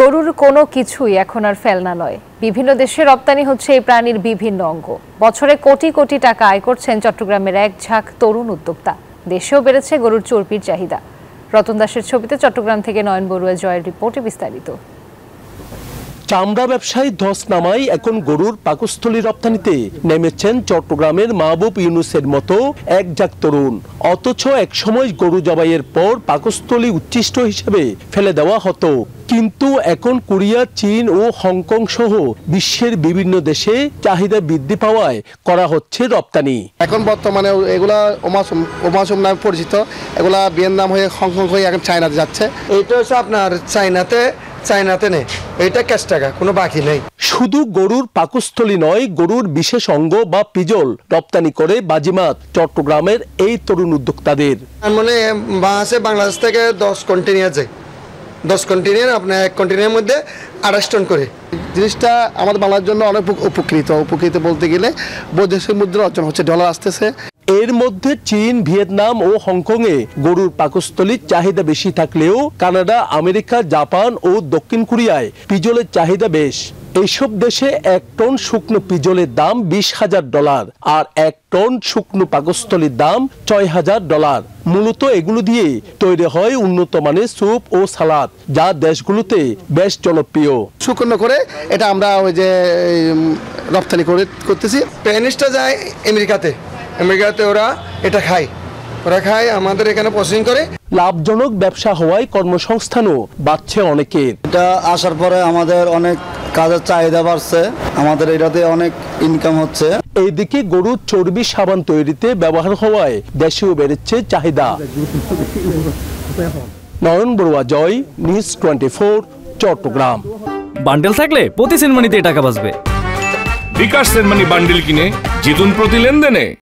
গরুর কোনো কিছুই এখন আর ফেলনা নয়। বিভিন্ন দেশে রপ্তানি হচ্ছে এই প্রাণীর বিভিন্ন অঙ্গ। বছরে কোটি কোটি টাকা আয় করছেন চট্টগ্রামের এক ঝাঁক তরুণ উদ্যোক্তা। দেশেও বেড়েছে গরুর চর্বির চাহিদা। রতন দাসের ছবিতে চট্টগ্রাম থেকে নয়ন বড়ুয়া জয়ের রিপোর্টে বিস্তারিত। চামড়া ব্যবসায়ী ধস নামাই এখন গরুর পাকস্থলী রপ্তানিতে নেমেছেন চট্টগ্রামের মাহবুব ইউনুসের মতো এক ঝাঁক তরুণ। অথচ একসময় গরু জবাইয়ের পর পাকস্থলী উচ্ছিষ্ট হিসেবে ফেলে দেওয়া হতো, কিন্তু এখন কোরিয়া, চীন ও হংকং সহ বিশ্বের বিভিন্ন দেশে চাহিদা বৃদ্ধি পাওয়ায় করা হচ্ছে রপ্তানি। এখন বর্তমানে এগুলা ওমাসুম নামে পরিচিত, এগুলা ভিয়েতনাম হয়ে হংকং হয়ে এখন চায়নাতে যাচ্ছে। এইটা হচ্ছে আপনার চায়নাতে নেই, এটা ক্যাশ টাকা, কোনো বাকি নেই। শুধু গরুর পাকস্থলী নয়, গরুর বিশেষ অঙ্গ বা পিজল রপ্তানি করে বাজিমাত চট্টগ্রামের এই তরুণ উদ্যোক্তাদের। মানে বাংলাদেশ থেকে 10 কন্টেইনার যায়, 10 কন্টেইনার আপনার এক কন্টেইনারের মধ্যে 28 টন করে। জিনিসটা আমাদের বাংলার জন্য অনেক উপকৃত বলতে গেলে বৈদেশিক মুদ্রা অর্জন হচ্ছে, ডলার আসতেছে। এর মধ্যে চীন, ভিয়েতনাম ও হংকংয়ে গরুর পাকস্থলীর চাহিদা বেশি থাকলেও কানাডা, আমেরিকা, জাপান ও দক্ষিণ কোরিয়ায় পিজলের চাহিদা বেশ। এইসব দেশে 1 টন শুকনো পিজলের দাম $20,000 আর 1 টন শুকনো পাকস্থলীর দাম $6,000। মূলত এগুলো দিয়ে তৈরি হয় উন্নত মানের স্যুপ ও সালাদ, যা দেশগুলোতে বেশ জনপ্রিয়। শুকনো করে এটা আমরা ওই যে রপ্তানি করতেছি। প্যানিসটা যায় আমেরিকাতে ওরা এটা খায়, আমাদের এখানে প্রসেসিং করে। লাভজনক ব্যবসা হওয়ায় কর্মসংস্থানও বাড়ছে অনেকের। এটা আসার পরে আমাদের অনেক কাজের চাহিদা বাড়ছে, আমাদের এটাতে অনেক ইনকাম হচ্ছে। এইদিকে গরুর চর্বি সাবান তৈরিতে ব্যবহার হওয়ায় দেশেও বেড়েছে চাহিদা। নয়ন বড়ুয়া জয়, নিউজ 24, চট্টগ্রাম। বান্ডেল থাকলে প্রতি সেনমানিতে টাকা বাঁচবে। বিকাশ সেনমানি বান্ডেল কিনে জিতুন প্রতি লেনদেনে।